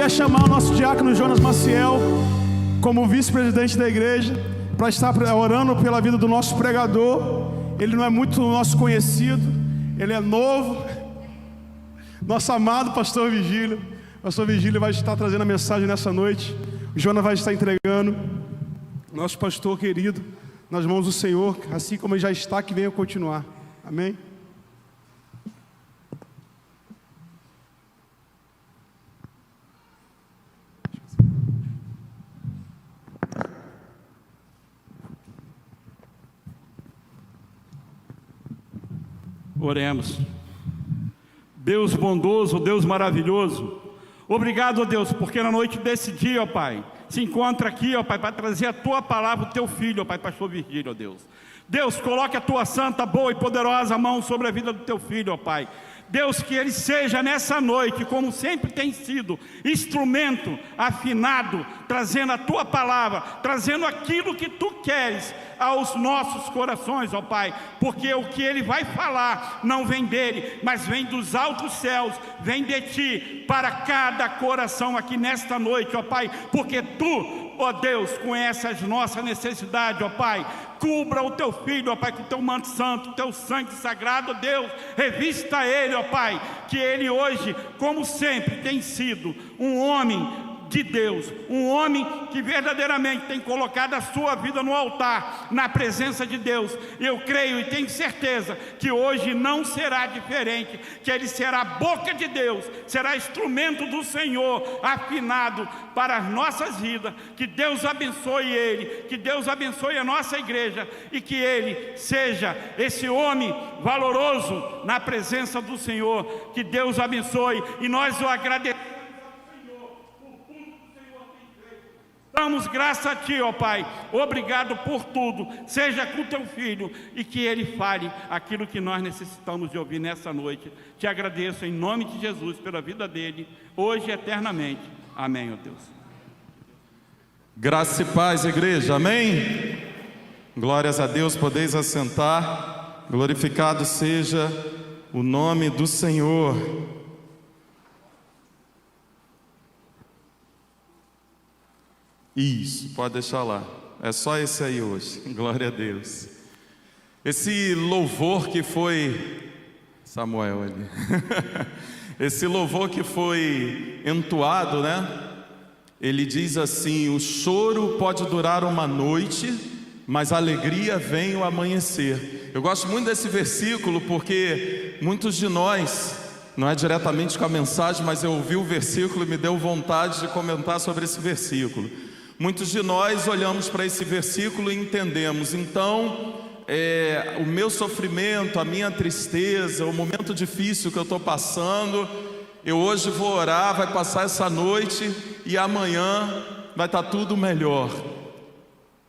queria chamar o nosso diácono Jonas Maciel como vice-presidente da igreja para estar orando pela vida do nosso pregador. Ele não é muito nosso conhecido, ele é novo. Nosso amado pastor Vigílio. Pastor Vigílio vai estar trazendo a mensagem nessa noite. O Jonas vai estar entregando. Nosso pastor querido, nas mãos do Senhor, assim como ele já está, que venha continuar. Amém? Oremos. Deus bondoso, Deus maravilhoso, obrigado, ó Deus, porque na noite desse dia, ó Pai, se encontra aqui, ó Pai, para trazer a Tua palavra, o Teu Filho, ó Pai, pastor Virgílio, ó Deus. Deus, coloque a Tua santa, boa e poderosa mão sobre a vida do Teu Filho, ó Pai. Deus, que ele seja nessa noite, como sempre tem sido, instrumento afinado, trazendo a Tua palavra, trazendo aquilo que Tu queres aos nossos corações, ó Pai, porque o que ele vai falar não vem dele, mas vem dos altos céus, vem de Ti, para cada coração aqui nesta noite, ó Pai, porque Tu, ó Deus, conhece as nossas necessidades, ó Pai. Cubra o Teu Filho, ó Pai, com o Teu manto santo, o Teu sangue sagrado, ó Deus, revista ele, ó Pai, que ele hoje, como sempre, tem sido um homem de Deus, um homem que verdadeiramente tem colocado a sua vida no altar, na presença de Deus. Eu creio e tenho certeza que hoje não será diferente, que ele será a boca de Deus, será instrumento do Senhor, afinado para as nossas vidas. Que Deus abençoe ele, que Deus abençoe a nossa igreja, e que ele seja esse homem valoroso na presença do Senhor. Que Deus abençoe, e nós o agradecemos. Damos graça a Ti, ó Pai, obrigado por tudo, seja com o Teu Filho, e que ele fale aquilo que nós necessitamos de ouvir nessa noite. Te agradeço em nome de Jesus pela vida dele, hoje e eternamente. Amém, ó Deus. Graça e paz, igreja, amém? Glórias a Deus, podeis assentar. Glorificado seja o nome do Senhor. Isso, pode deixar lá. É só esse aí hoje. Glória a Deus. Esse louvor que foi... Samuel ali. Esse louvor que foi entoado, né? Ele diz assim: o choro pode durar uma noite, mas a alegria vem ao amanhecer. Eu gosto muito desse versículo porque muitos de nós, não é diretamente com a mensagem, mas eu ouvi o versículo e me deu vontade de comentar sobre esse versículo. Muitos de nós olhamos para esse versículo e entendemos, então, o meu sofrimento, a minha tristeza, o momento difícil que eu estou passando, eu hoje vou orar, vai passar essa noite e amanhã vai estar tudo melhor.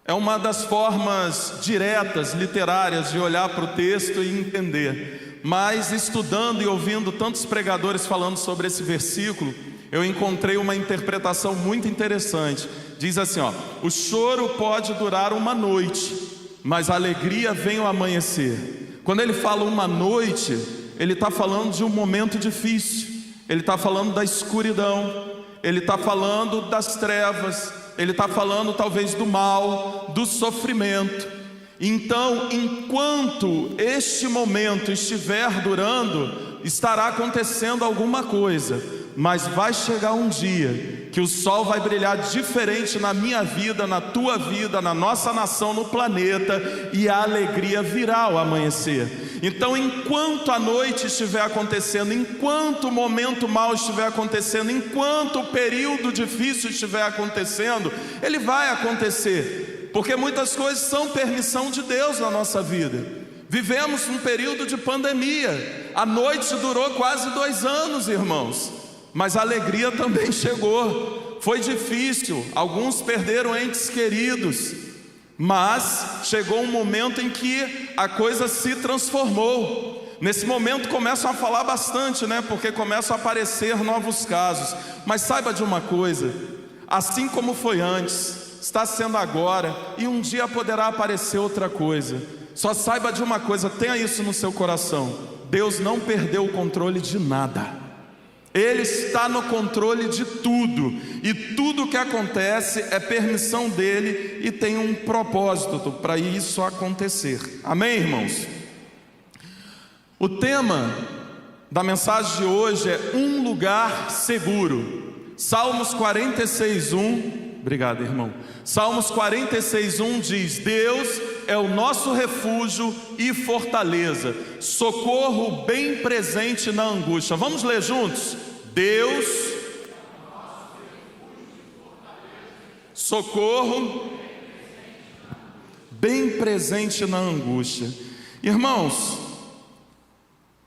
É uma das formas diretas, literárias, de olhar para o texto e entender. Mas estudando e ouvindo tantos pregadores falando sobre esse versículo, eu encontrei uma interpretação muito interessante. Diz assim, ó: o choro pode durar uma noite, mas a alegria vem ao amanhecer. Quando ele fala uma noite, ele está falando de um momento difícil, ele está falando da escuridão, ele está falando das trevas, ele está falando talvez do mal, do sofrimento. Então, enquanto este momento estiver durando, estará acontecendo alguma coisa. Mas vai chegar um dia que o sol vai brilhar diferente na minha vida, na tua vida, na nossa nação, no planeta, e a alegria virá ao amanhecer. Então, enquanto a noite estiver acontecendo, enquanto o momento mau estiver acontecendo, enquanto o período difícil estiver acontecendo, ele vai acontecer, porque muitas coisas são permissão de Deus na nossa vida. Vivemos um período de pandemia, a noite durou quase 2 anos, irmãos. Mas a alegria também chegou. Foi difícil, alguns perderam entes queridos, mas chegou um momento em que a coisa se transformou. Nesse momento começam a falar bastante, né? Porque começam a aparecer novos casos. Mas saiba de uma coisa: assim como foi antes, está sendo agora, e um dia poderá aparecer outra coisa. Só saiba de uma coisa, tenha isso no seu coração: Deus não perdeu o controle de nada. Ele está no controle de tudo, e tudo que acontece é permissão dele e tem um propósito para isso acontecer. Amém, irmãos? O tema da mensagem de hoje é um lugar seguro. Salmos 46:1. Obrigado, irmão. Salmos 46:1 diz: Deus é o nosso refúgio e fortaleza, socorro bem presente na angústia. Vamos ler juntos? Deus, socorro bem presente na angústia. Irmãos,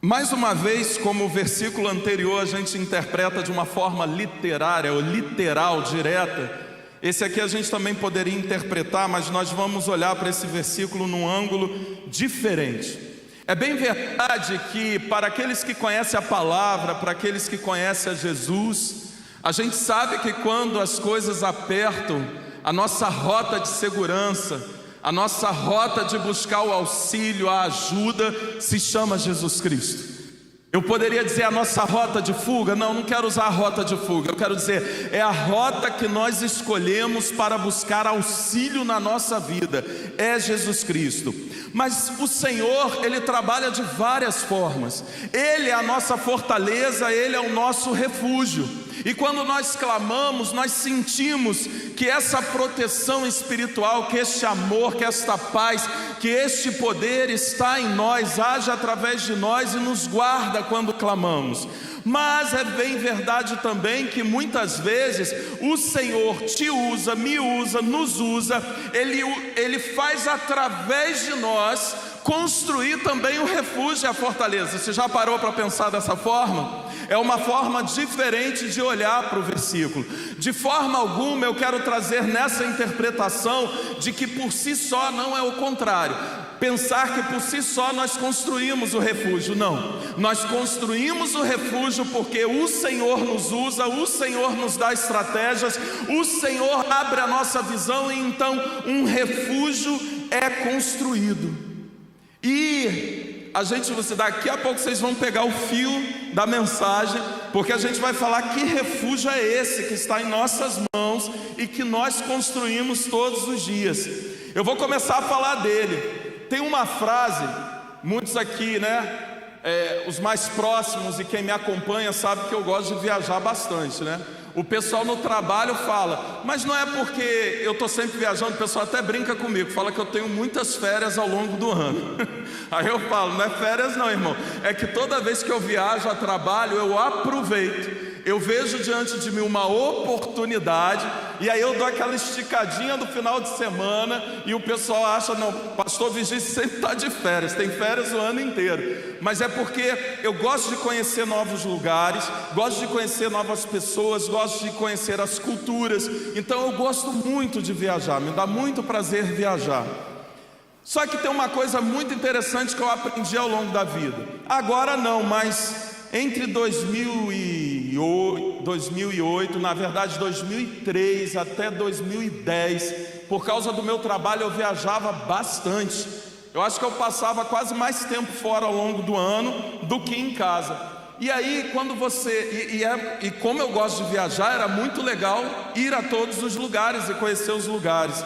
mais uma vez, como o versículo anterior a gente interpreta de uma forma literária ou literal, direta, esse aqui a gente também poderia interpretar, mas nós vamos olhar para esse versículo num ângulo diferente. É bem verdade que para aqueles que conhecem a palavra, para aqueles que conhecem a Jesus, a gente sabe que quando as coisas apertam, a nossa rota de segurança, a nossa rota de buscar o auxílio, a ajuda, se chama Jesus Cristo. Eu poderia dizer a nossa rota de fuga? Não quero usar a rota de fuga. Eu quero dizer, é a rota que nós escolhemos para buscar auxílio na nossa vida. É Jesus Cristo. Mas o Senhor, Ele trabalha de várias formas. Ele é a nossa fortaleza, Ele é o nosso refúgio. E quando nós clamamos, nós sentimos que essa proteção espiritual, que este amor, que esta paz, que este poder está em nós, age através de nós e nos guarda quando clamamos. Mas é bem verdade também que muitas vezes o Senhor te usa, me usa, nos usa, Ele faz através de nós construir também o refúgio e a fortaleza. Você já parou para pensar dessa forma? É uma forma diferente de olhar para o versículo. De forma alguma eu quero trazer nessa interpretação de que por si só não é o contrário. Pensar que por si só nós construímos o refúgio. Não, nós construímos o refúgio porque o Senhor nos usa, o Senhor nos dá estratégias, o Senhor abre a nossa visão e então um refúgio é construído. E daqui a pouco vocês vão pegar o fio da mensagem, porque a gente vai falar que refúgio é esse que está em nossas mãos e que nós construímos todos os dias. Eu vou começar a falar dele. Tem uma frase, muitos aqui, os mais próximos e quem me acompanha sabe que eu gosto de viajar bastante, O pessoal no trabalho fala, mas não é porque eu estou sempre viajando, o pessoal até brinca comigo, fala que eu tenho muitas férias ao longo do ano. Aí eu falo, não é férias não, irmão, é que toda vez que eu viajo a trabalho, eu aproveito. Eu vejo diante de mim uma oportunidade, e aí eu dou aquela esticadinha no final de semana, e o pessoal acha, não, pastor Vigício sempre está de férias, tem férias o ano inteiro. Mas é porque eu gosto de conhecer novos lugares, gosto de conhecer novas pessoas, gosto de conhecer as culturas. Então eu gosto muito de viajar, me dá muito prazer viajar. Só que tem uma coisa muito interessante que eu aprendi ao longo da vida. Agora não, mas entre 2008, na verdade 2003 até 2010, por causa do meu trabalho eu viajava bastante. Eu acho que eu passava quase mais tempo fora ao longo do ano do que em casa. E aí quando e como eu gosto de viajar, era muito legal ir a todos os lugares e conhecer os lugares.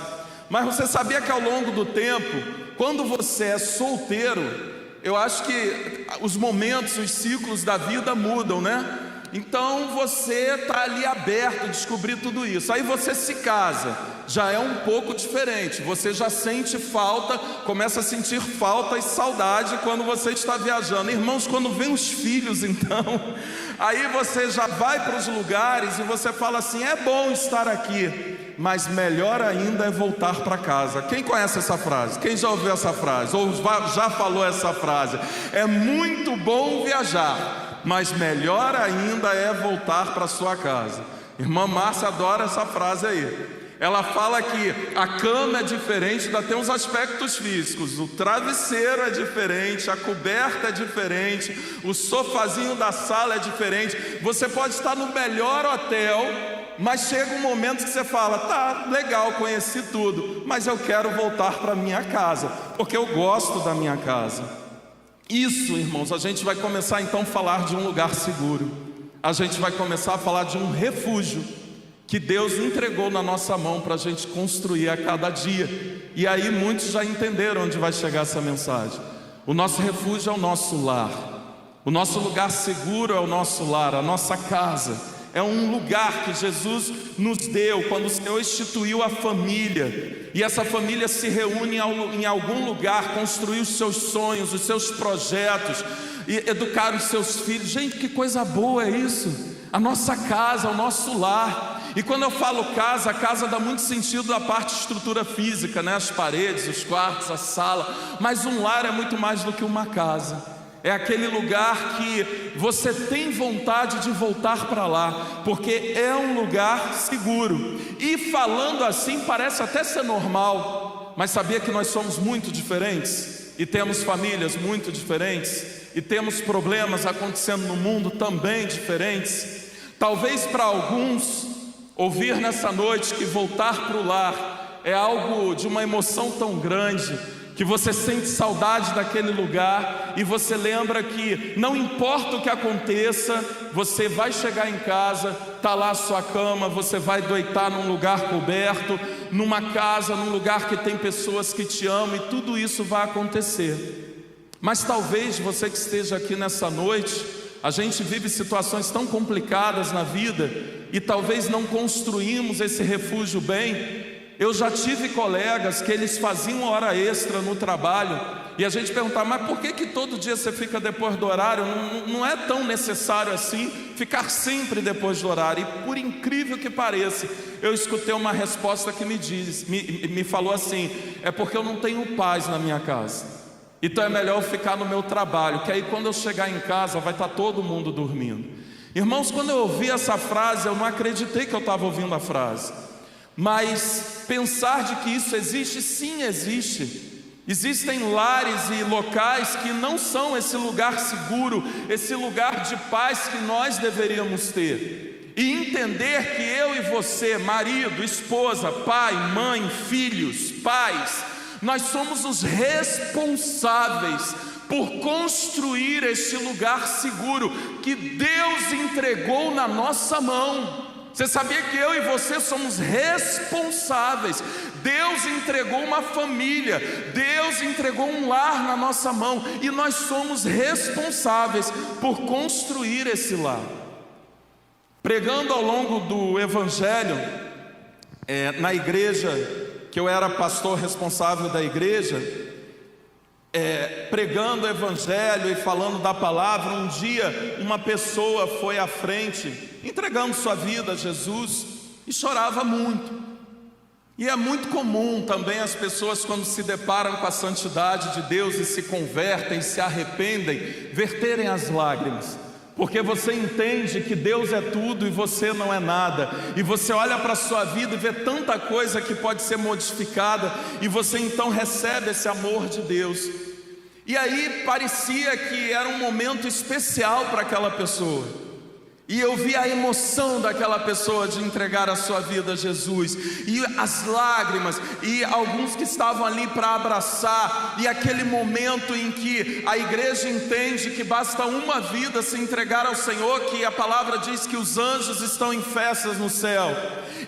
Mas você sabia que ao longo do tempo, quando você é solteiro, eu acho que os momentos, os ciclos da vida mudam, Então você está ali aberto a descobrir tudo isso. Aí você se casa, já é um pouco diferente. Você já sente falta, começa a sentir falta e saudade quando você está viajando. Irmãos, quando vem os filhos então, aí você já vai para os lugares e você fala assim, é bom estar aqui, mas melhor ainda é voltar para casa. Quem conhece essa frase? Quem já ouviu essa frase? Ou já falou essa frase? É muito bom viajar, mas melhor ainda é voltar para sua casa. Irmã Márcia adora essa frase aí. Ela fala que a cama é diferente, ainda tem uns aspectos físicos. O travesseiro é diferente, a coberta é diferente, o sofazinho da sala é diferente. Você pode estar no melhor hotel, mas chega um momento que você fala, tá, legal, conheci tudo, mas eu quero voltar para minha casa, porque eu gosto da minha casa. Isso, irmãos, a gente vai começar então a falar de um lugar seguro. a gente vai começar a falar de um refúgio que Deus entregou na nossa mão para a gente construir a cada dia. E aí muitos já entenderam onde vai chegar essa mensagem. O nosso refúgio é o nosso lar. O nosso lugar seguro é o nosso lar, a nossa casa. É um lugar que Jesus nos deu quando o Senhor instituiu a família. E essa família se reúne em algum lugar, construir os seus sonhos, os seus projetos, e educar os seus filhos. Gente, que coisa boa é isso! A nossa casa, o nosso lar. E quando eu falo casa, a casa dá muito sentido da parte de estrutura física, né? As paredes, os quartos, a sala. Mas um lar é muito mais do que uma casa. É aquele lugar que você tem vontade de voltar para lá, porque é um lugar seguro. E falando assim parece até ser normal, mas sabia que nós somos muito diferentes? E temos famílias muito diferentes? E temos problemas acontecendo no mundo também diferentes? Talvez para alguns, ouvir nessa noite que voltar para o lar é algo de uma emoção tão grande, que você sente saudade daquele lugar, e você lembra que não importa o que aconteça, você vai chegar em casa, está lá a sua cama, você vai deitar num lugar coberto, numa casa, num lugar que tem pessoas que te amam, e tudo isso vai acontecer. Mas talvez você que esteja aqui nessa noite, a gente vive situações tão complicadas na vida, e talvez não construímos esse refúgio bem. Eu já tive colegas que eles faziam hora extra no trabalho, e a gente perguntava, mas por que todo dia você fica depois do horário? Não é tão necessário assim ficar sempre depois do horário. E por incrível que pareça, eu escutei uma resposta que me falou assim: é porque eu não tenho paz na minha casa, então é melhor eu ficar no meu trabalho, que aí quando eu chegar em casa vai estar todo mundo dormindo. Irmãos, quando eu ouvi essa frase, eu não acreditei que eu estava ouvindo a frase. Mas pensar de que isso existe, sim existe. Existem lares e locais que não são esse lugar seguro, esse lugar de paz que nós deveríamos ter. E entender que eu e você, marido, esposa, pai, mãe, filhos, pais, nós somos os responsáveis por construir este lugar seguro que Deus entregou na nossa mão. Você sabia que eu e você somos responsáveis? Deus entregou uma família, Deus entregou um lar na nossa mão, e nós somos responsáveis por construir esse lar. Pregando ao longo do Evangelho, na igreja, que eu era pastor responsável da igreja, pregando o Evangelho e falando da palavra, um dia uma pessoa foi à frente, entregando sua vida a Jesus, e chorava muito. E é muito comum também as pessoas, quando se deparam com a santidade de Deus e se convertem, se arrependem, verterem as lágrimas, porque você entende que Deus é tudo e você não é nada, e você olha para a sua vida e vê tanta coisa que pode ser modificada, e você então recebe esse amor de Deus. E aí parecia que era um momento especial para aquela pessoa, e eu vi a emoção daquela pessoa de entregar a sua vida a Jesus, e as lágrimas, e alguns que estavam ali para abraçar, e aquele momento em que a igreja entende que basta uma vida se entregar ao Senhor, que a palavra diz que os anjos estão em festas no céu,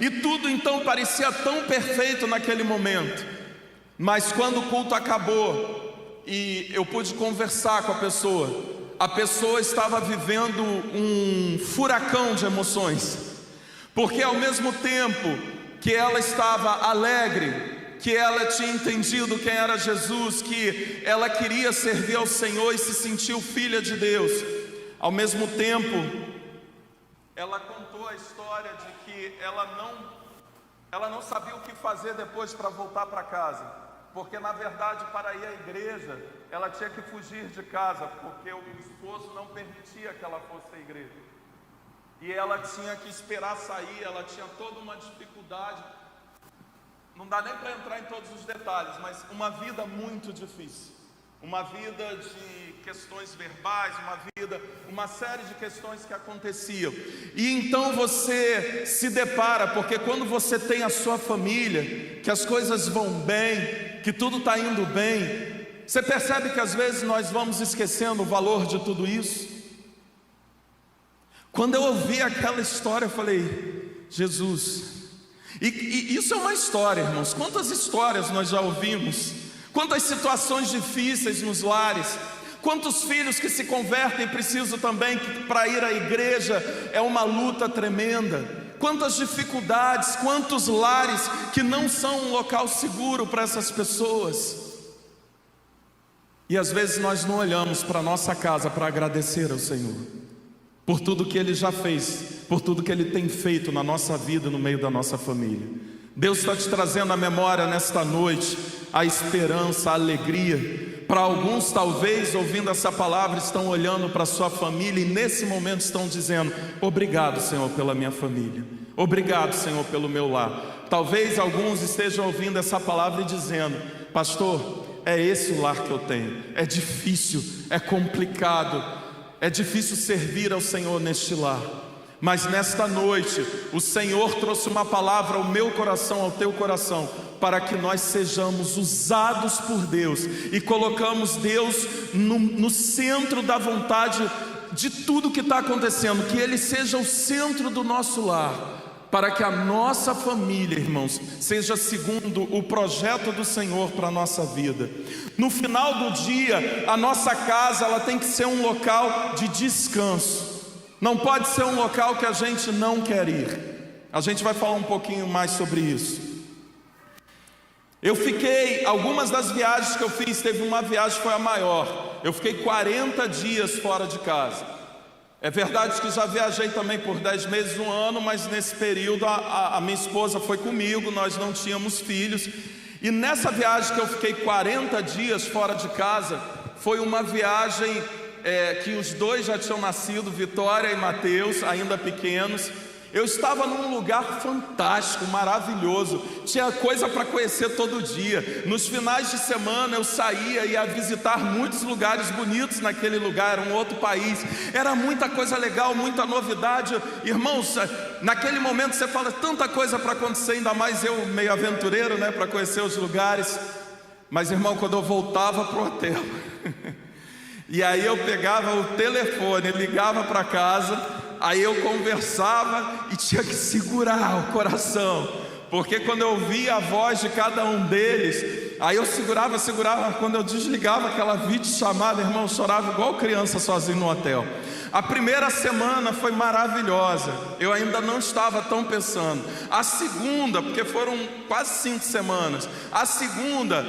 e tudo então parecia tão perfeito naquele momento. Mas quando o culto acabou, e eu pude conversar com a pessoa estava vivendo um furacão de emoções, porque ao mesmo tempo que ela estava alegre, que ela tinha entendido quem era Jesus, que ela queria servir ao Senhor e se sentiu filha de Deus, ao mesmo tempo ela contou a história de que ela não sabia o que fazer depois para voltar para casa, porque na verdade para ir à igreja ela tinha que fugir de casa, porque o esposo não permitia que ela fosse à igreja, e ela tinha que esperar sair, ela tinha toda uma dificuldade, não dá nem para entrar em todos os detalhes, mas uma vida muito difícil, uma vida de questões verbais, uma série de questões que aconteciam. E então você se depara, porque quando você tem a sua família, que as coisas vão bem, que tudo está indo bem, você percebe que às vezes nós vamos esquecendo o valor de tudo isso. Quando eu ouvi aquela história, eu falei: Jesus. E isso é uma história, irmãos. Quantas histórias nós já ouvimos? Quantas situações difíceis nos lares. Quantos filhos que se convertem e precisam também, que para ir à igreja é uma luta tremenda. Quantas dificuldades, quantos lares que não são um local seguro para essas pessoas. E às vezes nós não olhamos para a nossa casa para agradecer ao Senhor por tudo que Ele já fez, por tudo que Ele tem feito na nossa vida, no meio da nossa família. Deus está te trazendo à memória nesta noite a esperança, a alegria. Para alguns, talvez, ouvindo essa palavra, estão olhando para a sua família e nesse momento estão dizendo: obrigado, Senhor, pela minha família. Obrigado, Senhor, pelo meu lar. Talvez alguns estejam ouvindo essa palavra e dizendo: pastor, é esse o lar que eu tenho. É difícil, é complicado, é difícil servir ao Senhor neste lar. Mas nesta noite, o Senhor trouxe uma palavra ao meu coração, ao teu coração, para que nós sejamos usados por Deus e colocamos Deus no centro da vontade de tudo que está acontecendo, que Ele seja o centro do nosso lar, para que a nossa família, irmãos, seja segundo o projeto do Senhor para a nossa vida. No final do dia, a nossa casa ela tem que ser um local de descanso. Não pode ser um local que a gente não quer ir. A gente vai falar um pouquinho mais sobre isso. Eu fiquei, algumas das viagens que eu fiz, teve uma viagem que foi a maior. Eu fiquei 40 dias fora de casa. É verdade que já viajei também por 10 meses, 1 ano, mas nesse período a minha esposa foi comigo, nós não tínhamos filhos. E nessa viagem que eu fiquei 40 dias fora de casa, foi uma viagem que os dois já tinham nascido, Vitória e Mateus, ainda pequenos. Eu estava num lugar fantástico, maravilhoso, tinha coisa para conhecer todo dia. Nos finais de semana eu saía e ia visitar muitos lugares bonitos naquele lugar, um outro país. Era muita coisa legal, muita novidade. Irmãos, naquele momento você fala tanta coisa para acontecer, ainda mais eu meio aventureiro, né, para conhecer os lugares. Mas irmão, quando eu voltava para o hotel e aí eu pegava o telefone, ligava para casa, aí eu conversava e tinha que segurar o coração, porque quando eu ouvia a voz de cada um deles, aí eu segurava, quando eu desligava aquela videochamada, irmão, eu chorava igual criança sozinho no hotel. A primeira semana foi maravilhosa, eu ainda não estava tão pensando. A segunda, porque foram quase 5 semanas, a segunda,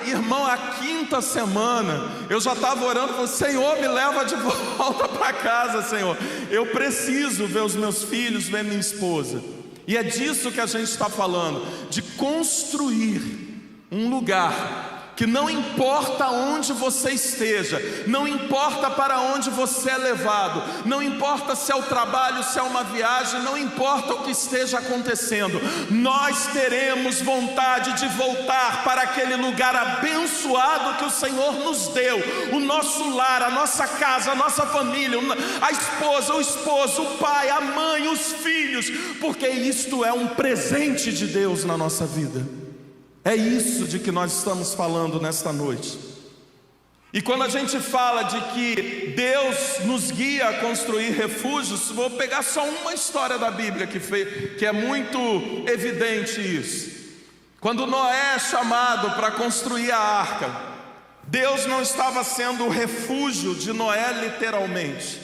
irmão, a quinta semana, eu já estava orando, falando: Senhor, me leva de volta para casa, Senhor. Eu preciso ver os meus filhos, ver minha esposa. E é disso que a gente está falando, de construir um lugar que não importa onde você esteja, não importa para onde você é levado, não importa se é o trabalho, se é uma viagem, não importa o que esteja acontecendo, nós teremos vontade de voltar para aquele lugar abençoado que o Senhor nos deu, o nosso lar, a nossa casa, a nossa família, a esposa, o esposo, o pai, a mãe, os filhos, porque isto é um presente de Deus na nossa vida. É isso de que nós estamos falando nesta noite. E quando a gente fala de que Deus nos guia a construir refúgios, vou pegar só uma história da Bíblia que é muito evidente isso. Quando Noé é chamado para construir a arca, Deus não estava sendo o refúgio de Noé literalmente.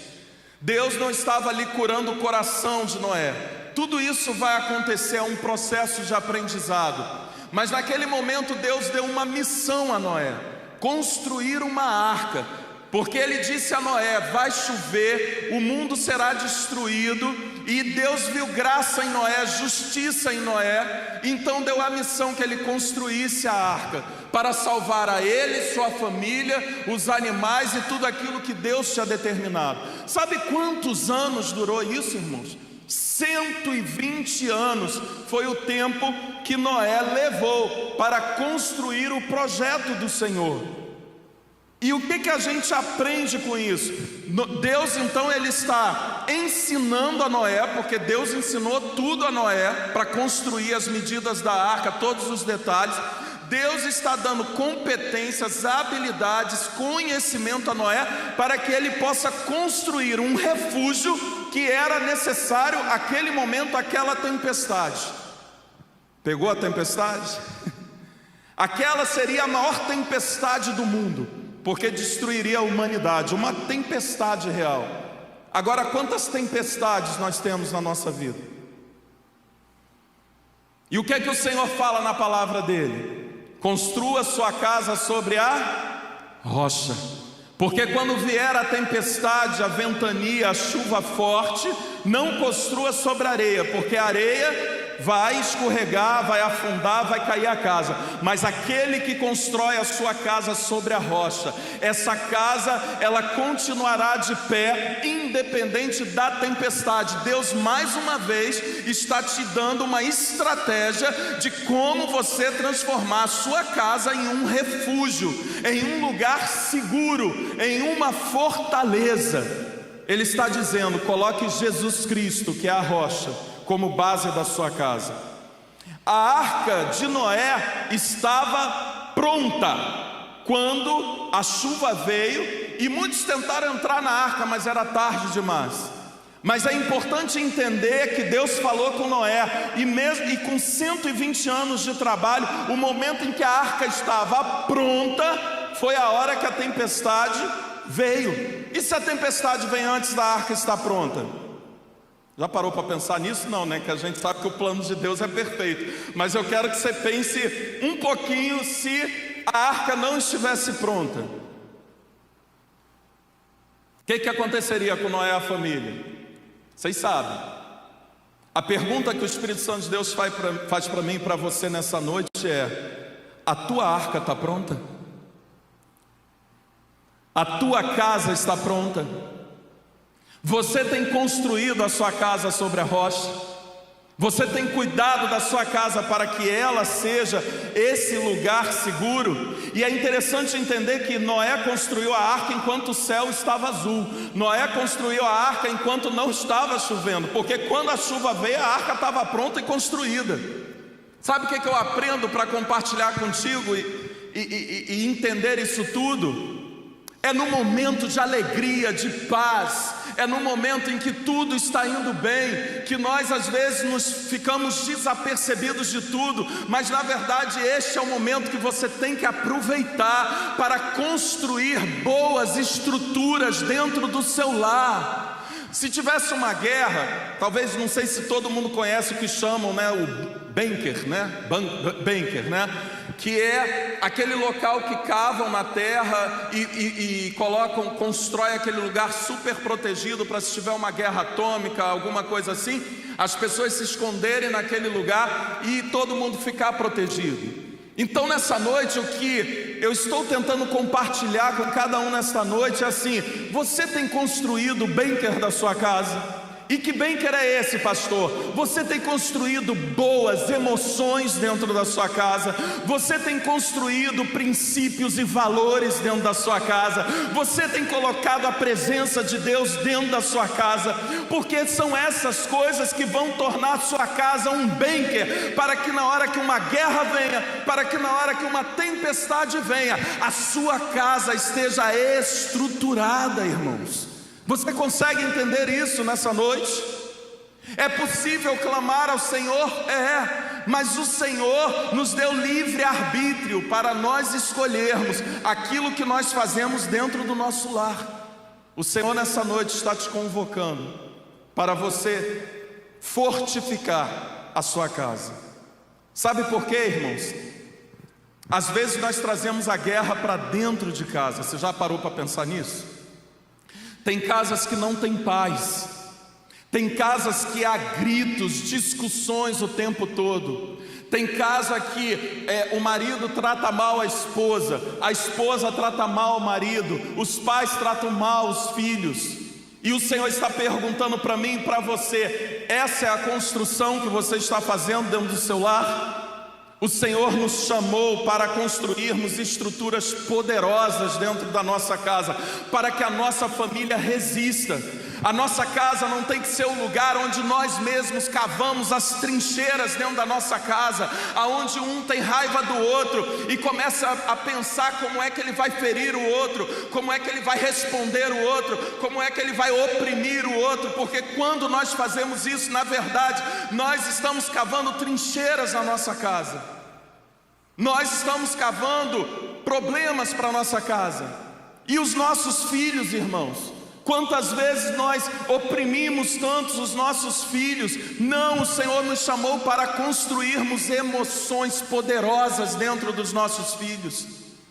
Deus não estava ali curando o coração de Noé. Tudo isso vai acontecer, é um processo de aprendizado. Mas naquele momento Deus deu uma missão a Noé: construir uma arca, porque Ele disse a Noé: vai chover, o mundo será destruído. E Deus viu graça em Noé, justiça em Noé, então deu a missão que ele construísse a arca, para salvar a ele, sua família, os animais e tudo aquilo que Deus tinha determinado. Sabe quantos anos durou isso, irmãos? 120 anos foi o tempo que Noé levou para construir o projeto do Senhor. E o que a gente aprende com isso? Deus então ele está ensinando a Noé, porque Deus ensinou tudo a Noé para construir as medidas da arca, todos os detalhes. Deus está dando competências, habilidades, conhecimento a Noé para que ele possa construir um refúgio que era necessário naquele momento, aquela tempestade. Pegou a tempestade? Aquela seria a maior tempestade do mundo, porque destruiria a humanidade, uma tempestade real. Agora, quantas tempestades nós temos na nossa vida? E o que é que o Senhor fala na palavra dele? Construa sua casa sobre a rocha, porque quando vier a tempestade, a ventania, a chuva forte, não construa sobre a areia, porque a areia vai escorregar, vai afundar, vai cair a casa. Mas aquele que constrói a sua casa sobre a rocha, essa casa, ela continuará de pé, independente da tempestade. Deus mais uma vez está te dando uma estratégia de como você transformar a sua casa em um refúgio, em um lugar seguro, em uma fortaleza. Ele está dizendo: coloque Jesus Cristo, que é a rocha, como base da sua casa. A arca de Noé estava pronta quando a chuva veio, e muitos tentaram entrar na arca, mas era tarde demais. Mas é importante entender que Deus falou com Noé, e com 120 anos de trabalho, o momento em que a arca estava pronta foi a hora que a tempestade veio. E se a tempestade vem antes da arca estar pronta? Já parou para pensar nisso? Não, né? Que a gente sabe que o plano de Deus é perfeito. Mas eu quero que você pense um pouquinho se a arca não estivesse pronta. O que aconteceria com Noé e a família? Vocês sabem. A pergunta que o Espírito Santo de Deus faz para mim e para você nessa noite é: a tua arca está pronta? A tua casa está pronta? Você tem construído a sua casa sobre a rocha? Você tem cuidado da sua casa para que ela seja esse lugar seguro? E é interessante entender que Noé construiu a arca enquanto o céu estava azul. Noé construiu a arca enquanto não estava chovendo, porque quando a chuva veio, a arca estava pronta e construída. Sabe o que eu aprendo para compartilhar contigo e entender isso tudo? É no momento de alegria, de paz, é no momento em que tudo está indo bem, que nós às vezes ficamos desapercebidos de tudo, mas na verdade este é o momento que você tem que aproveitar para construir boas estruturas dentro do seu lar. Se tivesse uma guerra, talvez, não sei se todo mundo conhece o que chamam, né, o bunker, né? Que é aquele local que cavam na terra e constrói aquele lugar super protegido para, se tiver uma guerra atômica, alguma coisa assim, as pessoas se esconderem naquele lugar e todo mundo ficar protegido. Então nessa noite, o que eu estou tentando compartilhar com cada um nesta noite é assim: você tem construído o bunker da sua casa? E que bunker é esse, pastor? Você tem construído boas emoções dentro da sua casa? Você tem construído princípios e valores dentro da sua casa? Você tem colocado a presença de Deus dentro da sua casa? Porque são essas coisas que vão tornar a sua casa um bunker, para que na hora que uma guerra venha, para que na hora que uma tempestade venha, a sua casa esteja estruturada, irmãos. Você consegue entender isso nessa noite? É possível clamar ao Senhor? É, mas o Senhor nos deu livre arbítrio para nós escolhermos aquilo que nós fazemos dentro do nosso lar. O Senhor nessa noite está te convocando para você fortificar a sua casa. Sabe por quê, irmãos? Às vezes nós trazemos a guerra para dentro de casa. Você já parou para pensar nisso? Tem casas que não têm paz, tem casas que há gritos, discussões o tempo todo, tem casa que o marido trata mal a esposa trata mal o marido, os pais tratam mal os filhos, e o Senhor está perguntando para mim e para você: essa é a construção que você está fazendo dentro do seu lar? O Senhor nos chamou para construirmos estruturas poderosas dentro da nossa casa, para que a nossa família resista. A nossa casa não tem que ser o lugar onde nós mesmos cavamos as trincheiras dentro da nossa casa, aonde um tem raiva do outro e começa a pensar como é que ele vai ferir o outro, como é que ele vai responder o outro, como é que ele vai oprimir o outro, porque quando nós fazemos isso, na verdade, nós estamos cavando trincheiras na nossa casa, nós estamos cavando problemas para a nossa casa. E os nossos filhos, irmãos, quantas vezes nós oprimimos tantos os nossos filhos? Não, o Senhor nos chamou para construirmos emoções poderosas dentro dos nossos filhos.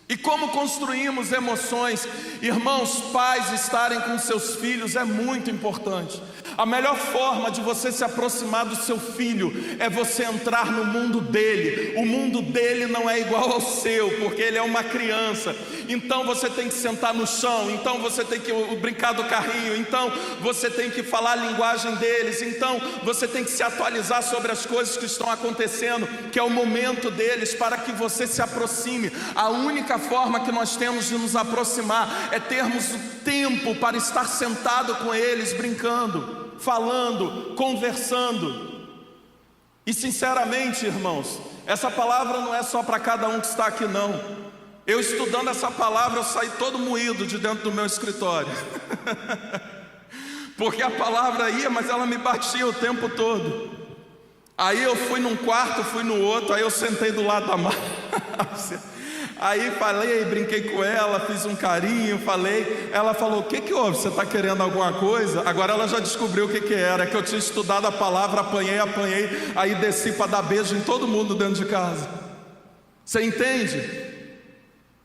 E como construímos emoções? Irmãos, pais estarem com seus filhos é muito importante. A melhor forma de você se aproximar do seu filho é você entrar no mundo dele. O mundo dele não é igual ao seu, porque ele é uma criança. Então você tem que sentar no chão, então você tem que brincar do carrinho, então você tem que falar a linguagem deles, então você tem que se atualizar sobre as coisas que estão acontecendo, que é o momento deles, para que você se aproxime. A única forma que nós temos de nos aproximar é termos o tempo para estar sentado com eles, brincando, falando, conversando. E sinceramente, irmãos, essa palavra não é só para cada um que está aqui, não. Eu estudando essa palavra, eu saí todo moído de dentro do meu escritório. Porque a palavra ia, mas ela me batia o tempo todo. Aí eu fui num quarto, fui no outro, aí eu sentei do lado da Márcia. Aí falei, brinquei com ela, fiz um carinho, falei. Ela falou, o que houve? Você está querendo alguma coisa? Agora ela já descobriu o que era, que eu tinha estudado a palavra, apanhei, aí desci para dar beijo em todo mundo dentro de casa. Você entende?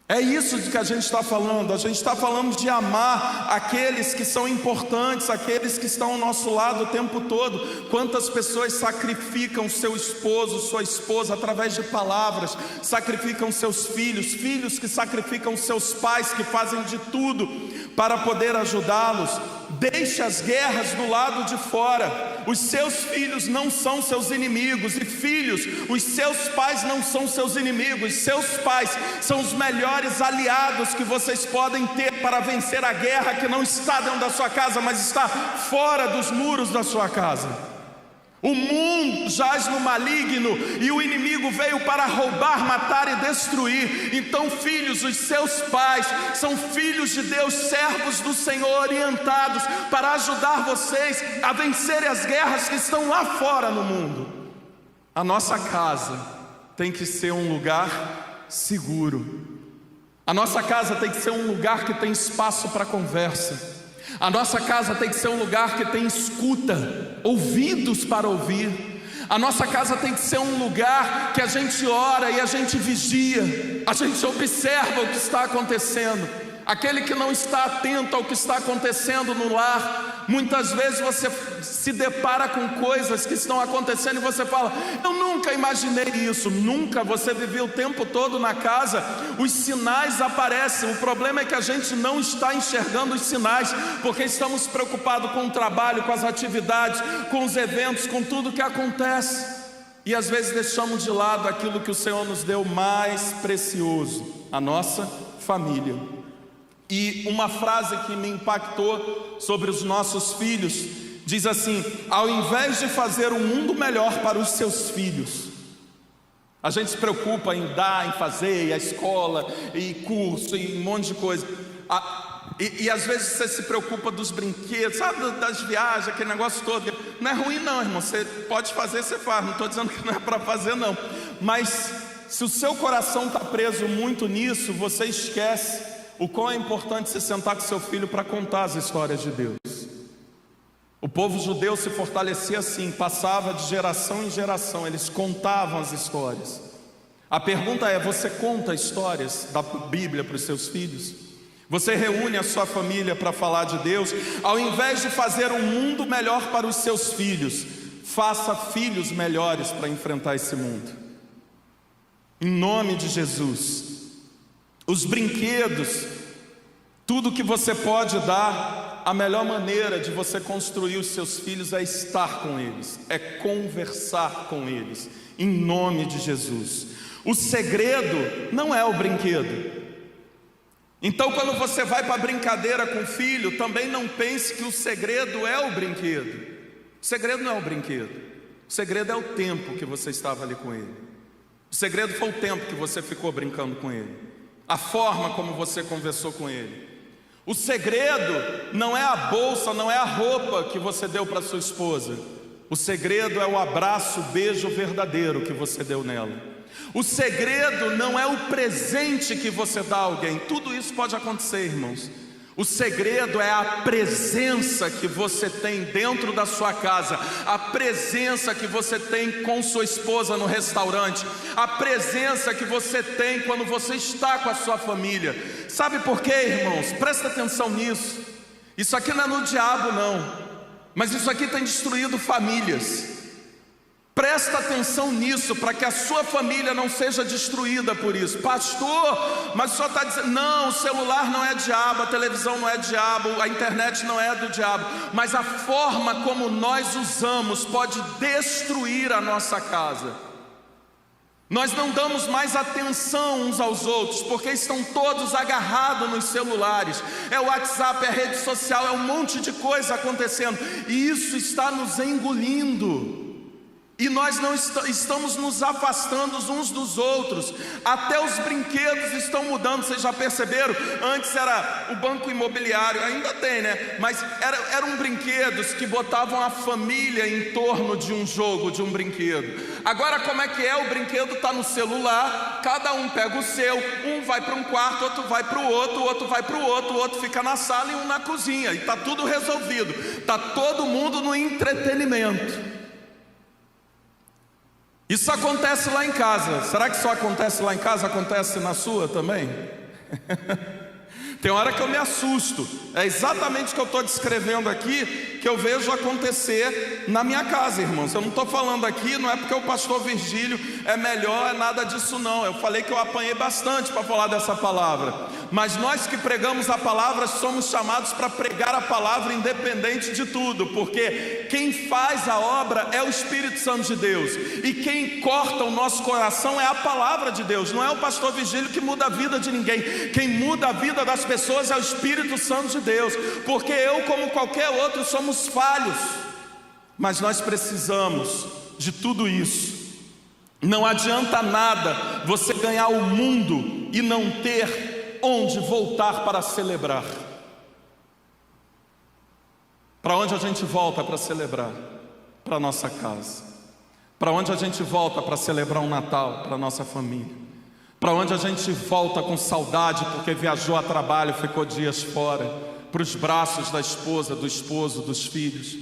É isso de que a gente está falando. A gente está falando de amar aqueles que são importantes, aqueles que estão ao nosso lado o tempo todo. Quantas pessoas sacrificam seu esposo, sua esposa, através de palavras, sacrificam seus filhos, filhos que sacrificam seus pais, que fazem de tudo para poder ajudá-los. Deixe as guerras do lado de fora. Os seus filhos não são seus inimigos, e filhos, os seus pais não são seus inimigos. Seus pais são os melhores aliados que vocês podem ter para vencer a guerra que não está dentro da sua casa, mas está fora dos muros da sua casa. O mundo jaz no maligno e o inimigo veio para roubar, matar e destruir. Então, filhos, os seus pais são filhos de Deus, servos do Senhor, orientados para ajudar vocês a vencerem as guerras que estão lá fora no mundo. A nossa casa tem que ser um lugar seguro. A nossa casa tem que ser um lugar que tem espaço para conversa. A nossa casa tem que ser um lugar que tem escuta, ouvidos para ouvir. A nossa casa tem que ser um lugar que a gente ora e a gente vigia, a gente observa o que está acontecendo. Aquele que não está atento ao que está acontecendo no lar, muitas vezes você se depara com coisas que estão acontecendo e você fala, eu nunca imaginei isso. Nunca, você viveu o tempo todo na casa, os sinais aparecem. O problema é que a gente não está enxergando os sinais, porque estamos preocupados com o trabalho, com as atividades, com os eventos, com tudo que acontece, e às vezes deixamos de lado aquilo que o Senhor nos deu mais precioso, a nossa família. E uma frase que me impactou sobre os nossos filhos diz assim: ao invés de fazer um mundo melhor para os seus filhos, a gente se preocupa em dar, em fazer, e a escola, e curso, e um monte de coisa. E às vezes você se preocupa dos brinquedos, sabe, das viagens, aquele negócio todo. Não é ruim não, irmão, você pode fazer, você faz. Não estou dizendo que não é para fazer não, mas se o seu coração está preso muito nisso, você esquece o quão é importante se sentar com seu filho para contar as histórias de Deus. O povo judeu se fortalecia assim, passava de geração em geração, eles contavam as histórias. A pergunta é, você conta histórias da Bíblia para os seus filhos? Você reúne a sua família para falar de Deus? Ao invés de fazer um mundo melhor para os seus filhos, faça filhos melhores para enfrentar esse mundo. Em nome de Jesus. Os brinquedos, tudo que você pode dar, a melhor maneira de você construir os seus filhos é estar com eles, é conversar com eles, em nome de Jesus. O segredo não é o brinquedo. Então, quando você vai para a brincadeira com o filho, também não pense que o segredo é o brinquedo. O segredo não é o brinquedo. O segredo é o tempo que você estava ali com ele. O segredo foi o tempo que você ficou brincando com ele, a forma como você conversou com ele. O segredo não é a bolsa, não é a roupa que você deu para sua esposa. O segredo é o abraço, o beijo verdadeiro que você deu nela. O segredo não é o presente que você dá a alguém. Tudo isso pode acontecer, irmãos. O segredo é a presença que você tem dentro da sua casa, a presença que você tem com sua esposa no restaurante, a presença que você tem quando você está com a sua família. Sabe por quê, irmãos? Presta atenção nisso. Isso aqui não é no diabo, não, mas isso aqui tem destruído famílias. Presta atenção nisso, para que a sua família não seja destruída por isso. Pastor, mas o senhor está dizendo, não, o celular não é diabo, a televisão não é diabo, a internet não é do diabo, mas a forma como nós usamos pode destruir a nossa casa. Nós não damos mais atenção uns aos outros, porque estão todos agarrados nos celulares. É o WhatsApp, é a rede social, é um monte de coisa acontecendo, e isso está nos engolindo. E nós não estamos nos afastando uns dos outros. Até os brinquedos estão mudando. Vocês já perceberam? Antes era o banco imobiliário, ainda tem, né? Mas eram brinquedos que botavam a família em torno de um jogo, de um brinquedo. Agora como é que é? O brinquedo está no celular, cada um pega o seu, um vai para um quarto, outro vai para o outro vai para o outro fica na sala e um na cozinha. E está tudo resolvido. Está todo mundo no entretenimento. Isso acontece lá em casa. Será que só acontece lá em casa? Acontece na sua também? Tem hora que eu me assusto. É exatamente o que eu estou descrevendo aqui que eu vejo acontecer na minha casa, irmãos. Eu não estou falando aqui, não é porque o pastor Virgílio é melhor, é nada disso não. Eu falei que eu apanhei bastante para falar dessa palavra. Mas nós que pregamos a palavra somos chamados para pregar a palavra independente de tudo, porque quem faz a obra é o Espírito Santo de Deus, e quem corta o nosso coração é a palavra de Deus. Não é o pastor Virgílio que muda a vida de ninguém. Quem muda a vida das pessoas é o Espírito Santo de Deus, porque eu, como qualquer outro, somos falhos, mas nós precisamos de tudo isso. Não adianta nada você ganhar o mundo e não ter onde voltar para celebrar. Para onde a gente volta para celebrar? Para nossa casa. Para onde a gente volta para celebrar um Natal para nossa família? Para onde a gente volta com saudade porque viajou a trabalho, ficou dias fora? Para os braços da esposa, do esposo, dos filhos?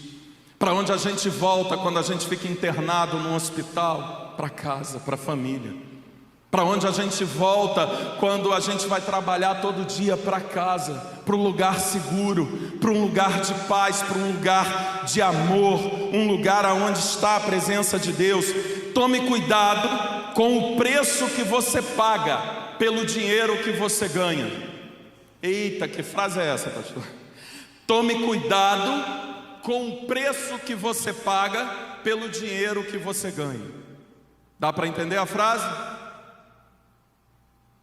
Para onde a gente volta quando a gente fica internado no hospital? Para casa, para a família. Para onde a gente volta quando a gente vai trabalhar todo dia? Para casa, para um lugar seguro, para um lugar de paz, para um lugar de amor, um lugar onde está a presença de Deus. Tome cuidado com o preço que você paga pelo dinheiro que você ganha. Eita, que frase é essa, pastor? Tome cuidado com o preço que você paga pelo dinheiro que você ganha. Dá para entender a frase?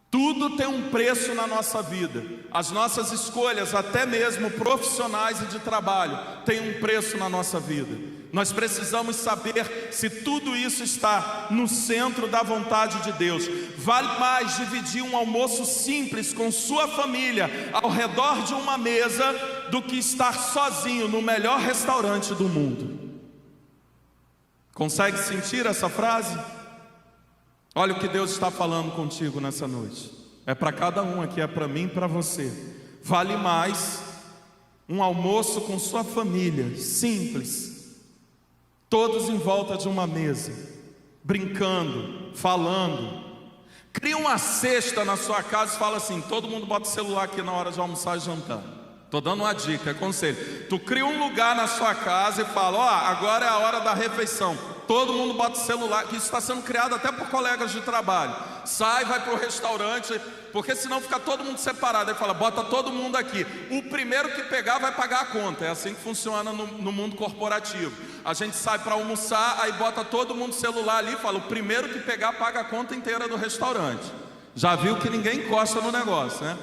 Tudo tem um preço na nossa vida. As nossas escolhas, até mesmo profissionais e de trabalho, têm um preço na nossa vida. Nós precisamos saber se tudo isso está no centro da vontade de Deus. Vale mais dividir um almoço simples com sua família ao redor de uma mesa do que estar sozinho no melhor restaurante do mundo. Consegue sentir essa frase? Olha o que Deus está falando contigo nessa noite. É para cada um aqui, é para mim e para você. Vale mais um almoço com sua família, simples, todos em volta de uma mesa, brincando, falando. Cria uma cesta na sua casa e fala assim: todo mundo bota o celular aqui na hora de almoçar e jantar. Estou dando uma dica, é conselho. Tu cria um lugar na sua casa e fala: ó, agora é a hora da refeição. Todo mundo bota o celular, que isso está sendo criado até por colegas de trabalho. Sai, vai para o restaurante, porque senão fica todo mundo separado. Aí fala: bota todo mundo aqui. O primeiro que pegar vai pagar a conta. É assim que funciona no mundo corporativo. A gente sai para almoçar, aí bota todo mundo celular ali e fala: o primeiro que pegar paga a conta inteira do restaurante. Já viu que ninguém encosta no negócio, né?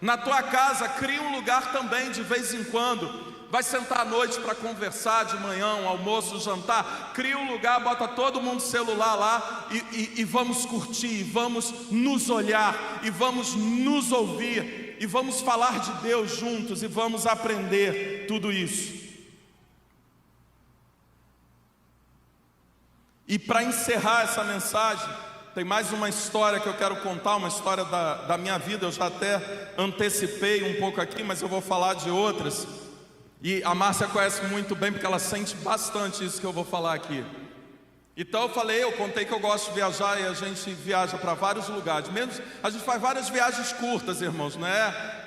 Na tua casa, cria um lugar também, de vez em quando. Vai sentar à noite para conversar, de manhã, um almoço, um jantar. Cria um lugar, bota todo mundo celular lá e vamos curtir, vamos nos olhar, e vamos nos ouvir, e vamos falar de Deus juntos, e vamos aprender tudo isso. E para encerrar essa mensagem, tem mais uma história que eu quero contar, uma história da minha vida. Eu já até antecipei um pouco aqui, mas eu vou falar de outras. E a Márcia conhece muito bem, porque ela sente bastante isso que eu vou falar aqui. Então eu contei que eu gosto de viajar, e a gente viaja para vários lugares. A gente faz várias viagens curtas, irmãos, não é?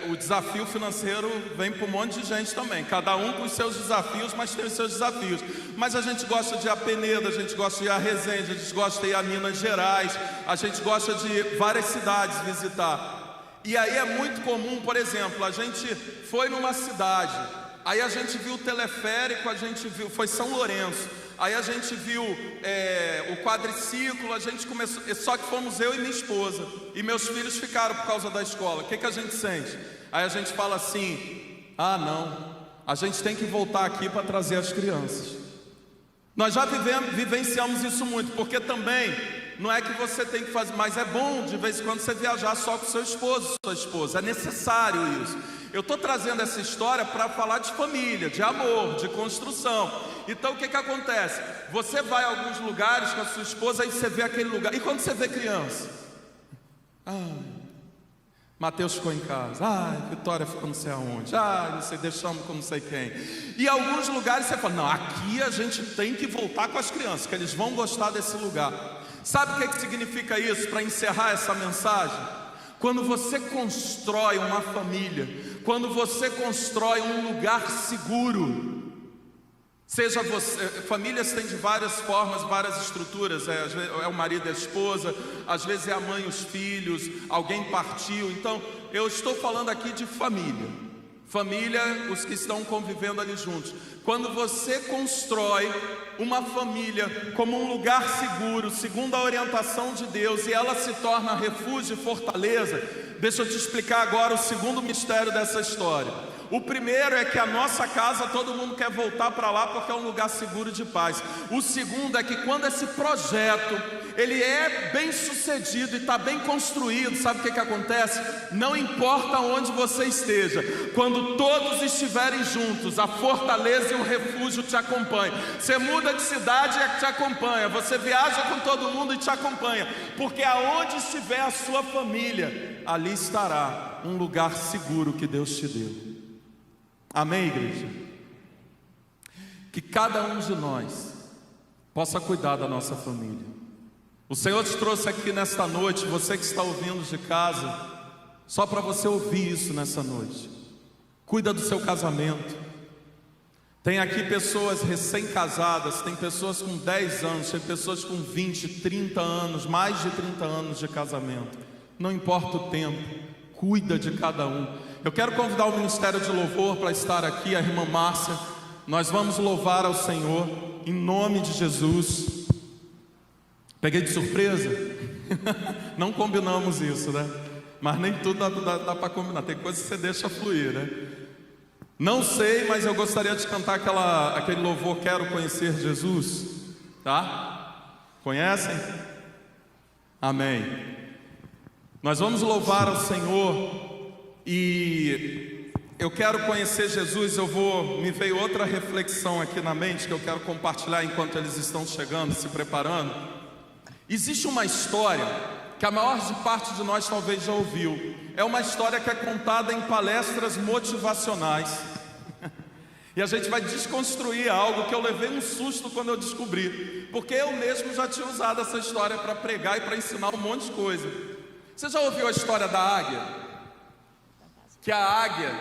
O desafio financeiro vem para um monte de gente também, cada um com os seus desafios, mas tem os seus desafios. Mas a gente gosta de ir a Penedo, a gente gosta de ir a Resende, a gente gosta de ir a Minas Gerais, a gente gosta de várias cidades visitar. E aí é muito comum, por exemplo, a gente foi numa cidade, aí a gente viu o teleférico, foi São Lourenço, aí a gente viu o quadriciclo, a gente começou, só que fomos eu e minha esposa, e meus filhos ficaram por causa da escola. O que a gente sente? Aí a gente fala assim: ah não, a gente tem que voltar aqui para trazer as crianças. Nós já vivenciamos isso muito, porque também não é que você tem que fazer, mas é bom de vez em quando você viajar só com seu esposo, sua esposa, é necessário isso. Eu estou trazendo essa história para falar de família, de amor, de construção. Então o que acontece? Você vai a alguns lugares com a sua esposa, aí você vê aquele lugar, e quando você vê criança? Mateus ficou em casa, Vitória ficou não sei aonde, não sei, deixamos com não sei quem. E alguns lugares você fala: não, aqui a gente tem que voltar com as crianças, que eles vão gostar desse lugar. Sabe o que significa isso, para encerrar essa mensagem? Quando você constrói uma família, quando você constrói um lugar seguro, seja você, famílias têm de várias formas, várias estruturas, às vezes é o marido e a esposa, às vezes é a mãe e os filhos, alguém partiu. Então eu estou falando aqui de família, os que estão convivendo ali juntos. Quando você constrói uma família como um lugar seguro, segundo a orientação de Deus, e ela se torna refúgio e fortaleza, deixa eu te explicar agora o segundo mistério dessa história. O primeiro é que a nossa casa, todo mundo quer voltar para lá porque é um lugar seguro de paz. O segundo é que quando esse projeto ele é bem sucedido e está bem construído, sabe o que acontece? Não importa onde você esteja, quando todos estiverem juntos, a fortaleza e o refúgio te acompanham. Você muda de cidade e te acompanha, você viaja com todo mundo e te acompanha, porque aonde estiver a sua família, ali estará um lugar seguro que Deus te deu. Amém, igreja? Que cada um de nós possa cuidar da nossa família. O Senhor te trouxe aqui nesta noite, você que está ouvindo de casa, só para você ouvir isso nessa noite. Cuida do seu casamento. Tem aqui pessoas recém-casadas, tem pessoas com 10 anos, tem pessoas com 20, 30 anos, mais de 30 anos de casamento. Não importa o tempo, cuida de cada um. Eu quero convidar o Ministério de Louvor para estar aqui, a irmã Márcia. Nós vamos louvar ao Senhor, em nome de Jesus. Peguei de surpresa? Não combinamos isso, né? Mas nem tudo dá para combinar, tem coisa que você deixa fluir, né? Não sei, mas eu gostaria de cantar aquele louvor, Quero Conhecer Jesus, tá? Conhecem? Amém. Nós vamos louvar ao Senhor. E eu quero conhecer Jesus. Me veio outra reflexão aqui na mente que eu quero compartilhar enquanto eles estão chegando, se preparando. Existe uma história que a maior parte de nós talvez já ouviu. É uma história que é contada em palestras motivacionais. E a gente vai desconstruir algo que eu levei um susto quando eu descobri, porque eu mesmo já tinha usado essa história para pregar e para ensinar um monte de coisa. Você já ouviu a história da águia? Que a águia,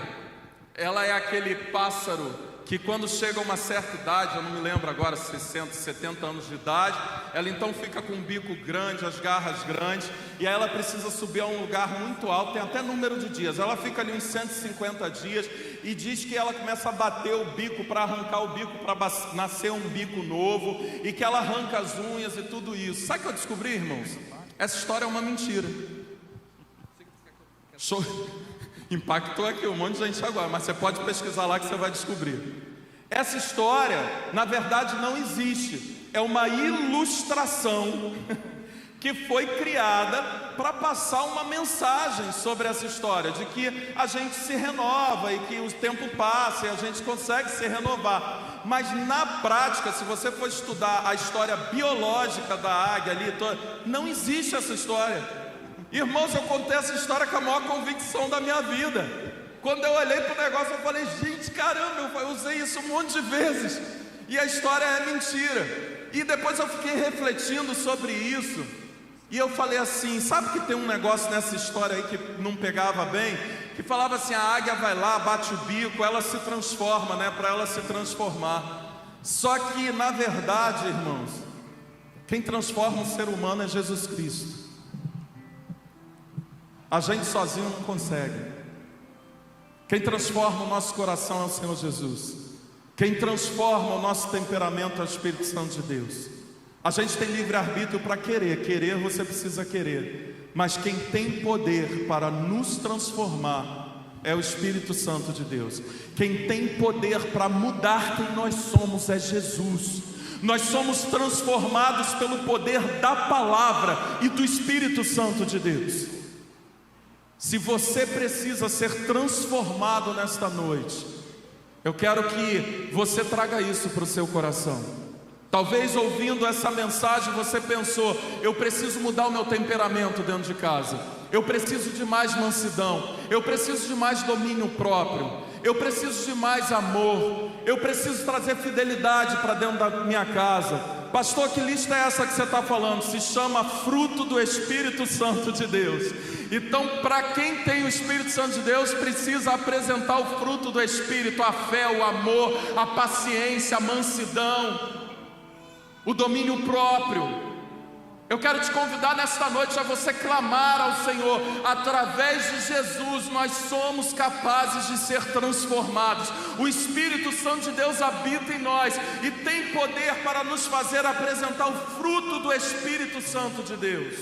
ela é aquele pássaro que quando chega a uma certa idade, eu não me lembro agora, 60, 70 anos de idade, ela então fica com o bico grande, as garras grandes, e aí ela precisa subir a um lugar muito alto, tem até número de dias, ela fica ali uns 150 dias, e diz que ela começa a bater o bico para arrancar o bico, para nascer um bico novo, e que ela arranca as unhas e tudo isso. Sabe o que eu descobri, irmãos? Essa história é uma mentira. Impactou aqui um monte de gente agora, mas você pode pesquisar lá que você vai descobrir. Essa história, na verdade, não existe. É uma ilustração que foi criada para passar uma mensagem sobre essa história, de que a gente se renova e que o tempo passa e a gente consegue se renovar. Mas na prática, se você for estudar a história biológica da águia ali, não existe essa história. Irmãos, eu contei essa história com a maior convicção da minha vida. Quando eu olhei para o negócio, eu falei, gente, caramba, eu usei isso um monte de vezes, e a história é mentira. E depois eu fiquei refletindo sobre isso, e eu falei assim, sabe que tem um negócio nessa história aí que não pegava bem? Que falava assim, a águia vai lá, bate o bico, ela se transforma, né, para ela se transformar. Só que, na verdade, irmãos, quem transforma o ser humano é Jesus Cristo. A gente sozinho não consegue. Quem transforma o nosso coração é o Senhor Jesus. Quem transforma o nosso temperamento é o Espírito Santo de Deus. A gente tem livre-arbítrio para querer. Querer você precisa querer. Mas quem tem poder para nos transformar é o Espírito Santo de Deus. Quem tem poder para mudar quem nós somos é Jesus. Nós somos transformados pelo poder da palavra e do Espírito Santo de Deus. Se você precisa ser transformado nesta noite, eu quero que você traga isso para o seu coração. Talvez ouvindo essa mensagem você pensou, eu preciso mudar o meu temperamento dentro de casa, eu preciso de mais mansidão, eu preciso de mais domínio próprio, eu preciso de mais amor, eu preciso trazer fidelidade para dentro da minha casa. Pastor, que lista é essa que você está falando? Se chama fruto do Espírito Santo de Deus. Então, para quem tem o Espírito Santo de Deus, precisa apresentar o fruto do Espírito: a fé, o amor, a paciência, a mansidão, o domínio próprio. Eu quero te convidar nesta noite a você clamar ao Senhor. Através de Jesus nós somos capazes de ser transformados. O Espírito Santo de Deus habita em nós e tem poder para nos fazer apresentar o fruto do Espírito Santo de Deus.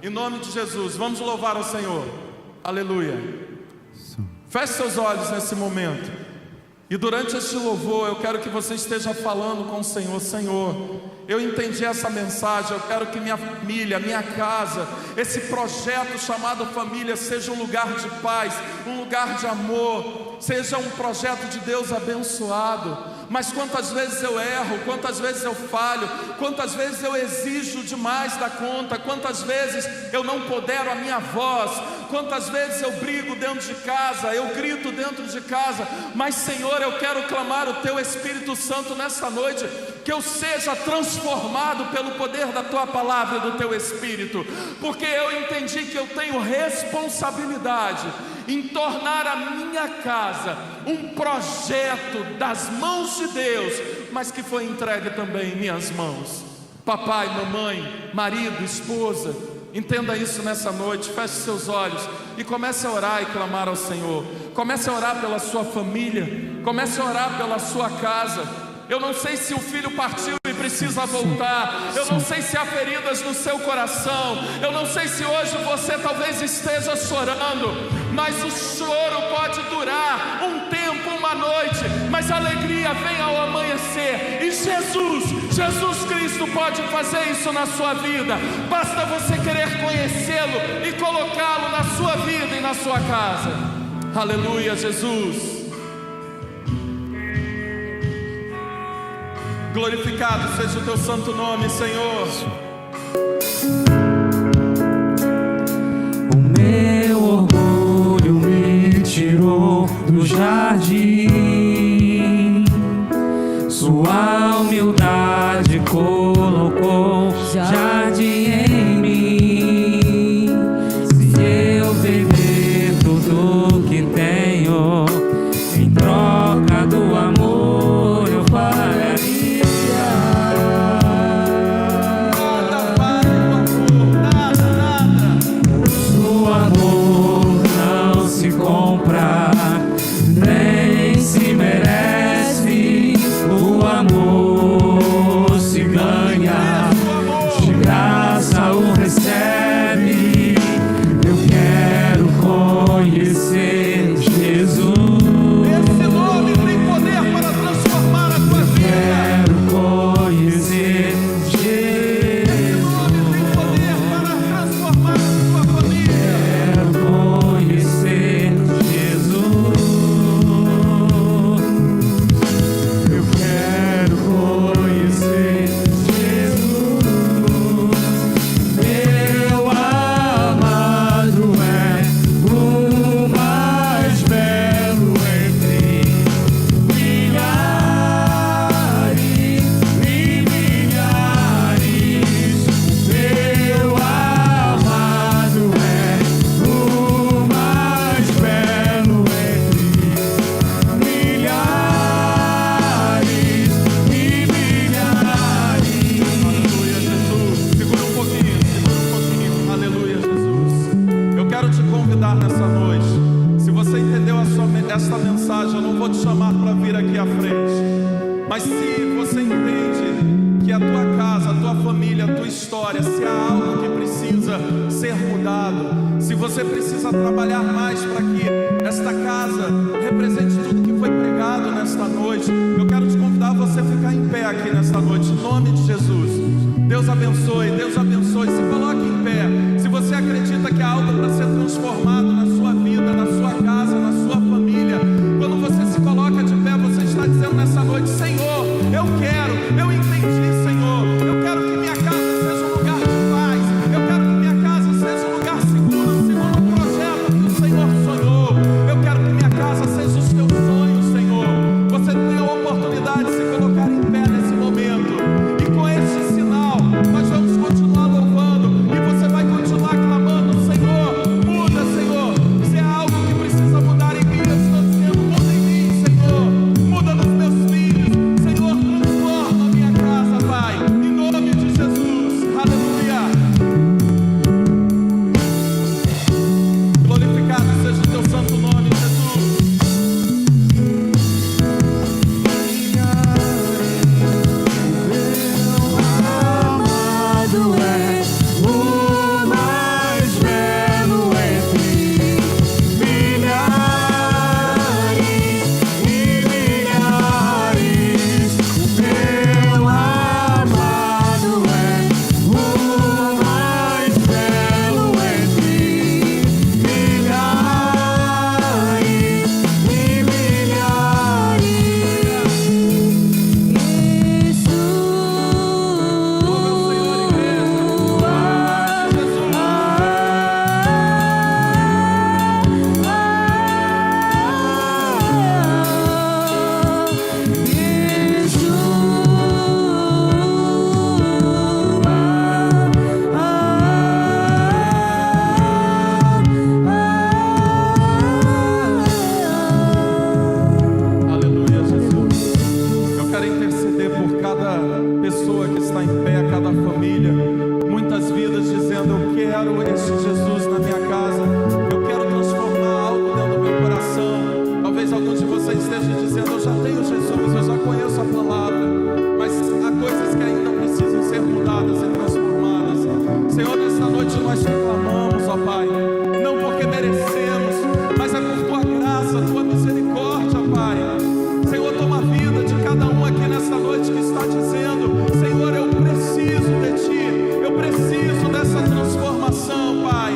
Em nome de Jesus, vamos louvar ao Senhor. Aleluia. Feche seus olhos nesse momento. E durante este louvor eu quero que você esteja falando com o Senhor. Senhor, eu entendi essa mensagem, eu quero que minha família, minha casa, esse projeto chamado família seja um lugar de paz, um lugar de amor, seja um projeto de Deus abençoado. Mas quantas vezes eu erro, quantas vezes eu falho, quantas vezes eu exijo demais da conta, quantas vezes eu não podero a minha voz, quantas vezes eu brigo dentro de casa, eu grito dentro de casa. Mas Senhor, eu quero clamar o Teu Espírito Santo nessa noite, que eu seja transformado pelo poder da Tua palavra e do Teu Espírito, porque eu entendi que eu tenho responsabilidade em tornar a minha casa um projeto das mãos de Deus, mas que foi entregue também em minhas mãos. Papai, mamãe, marido, esposa, entenda isso nessa noite. Feche seus olhos e comece a orar e clamar ao Senhor. Comece a orar pela sua família, comece a orar pela sua casa. Eu não sei se o filho partiu e precisa voltar, eu não sei se há feridas no seu coração, eu não sei se hoje você talvez esteja chorando, mas o choro pode durar um tempo, uma noite, mas a alegria vem ao amanhecer. E Jesus Cristo pode fazer isso na sua vida. Basta você querer conhecê-lo e colocá-lo na sua vida e na sua casa. Aleluia, Jesus. Glorificado seja o Teu santo nome, Senhor. O meu orgulho me tirou do jardim, sua humildade colocou jardim em mim. Se eu perder tudo que tenho em troca do amor, eu faria. Nem se merece o amor. ver se há algo que precisa ser mudado, se você precisa trabalhar mais para que esta casa represente tudo que foi pregado nesta noite. Eu quero te convidar a você ficar em pé aqui nesta noite, em nome de Jesus. Deus abençoe, Deus abençoe. Se coloque em pé. Se você acredita que há algo para ser transformado na sua vida, na sua casa, na sua família, quando você se coloca de pé, você está dizendo nessa noite: Senhor, eu entendi, Senhor, eu quero que minha casa seja um lugar de paz, eu quero que minha casa seja um lugar seguro, segundo o projeto que o Senhor sonhou, eu quero que minha casa seja os teus sonhos, Senhor. Você tem a oportunidade de se colocar em pé nesse momento, e com este sinal, nós vamos continuar louvando, e você vai continuar clamando: Senhor, muda, Senhor, se há algo que precisa mudar em mim, eu estou dizendo: muda em mim, Senhor, muda nos meus filhos, Senhor, transforma a minha casa, Pai, em nome de Jesus, aleluia. Glorificado seja o teu santo nome, Jesus. Amado é o mais belo entre milhares e milhares. Meu amado é o mais belo entre milhares e milhares. Aleluia, Jesus. Eu quero interceder por cada pessoa que está em pé, cada família. Muitas vidas dizendo: eu quero este Jesus na minha casa, eu quero transformar algo dentro do meu coração. Talvez alguns de vocês estejam dizendo: eu já tenho Jesus, eu já conheço a palavra, mas há coisas que ainda precisam ser mudadas e transformadas. Senhor, nesta noite nós te clamamos, ó Pai, não porque merecemos, mas é por tua graça, tua misericórdia, Pai. Senhor, toma a vida de cada um aqui nesta noite que está dizendo: Senhor, eu preciso de Ti, eu preciso dessa transformação, Pai.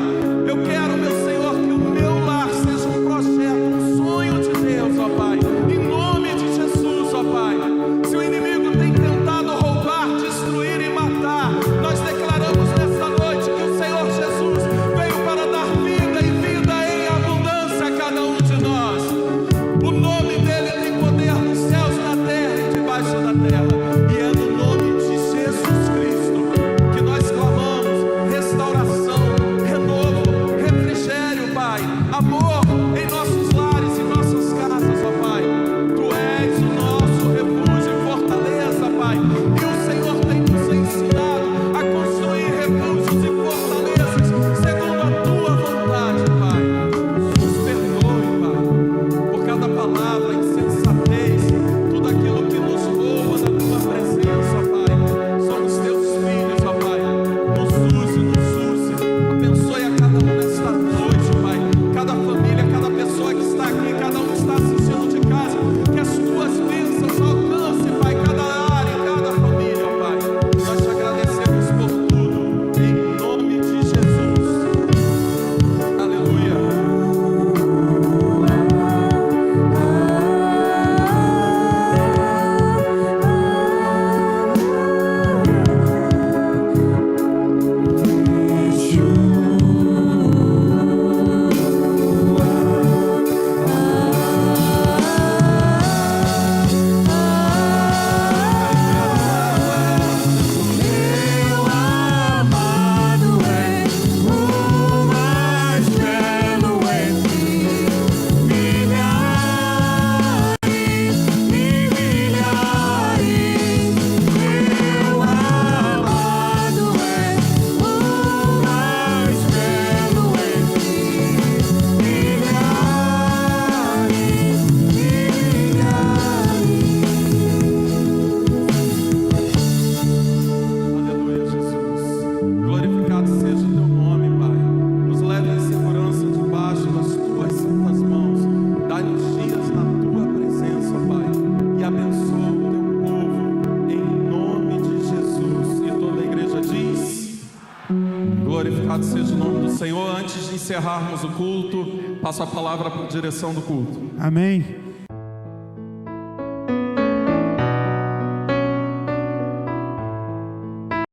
Louvado seja o nome do Senhor. Antes de encerrarmos o culto, passo a palavra para a direção do culto. Amém.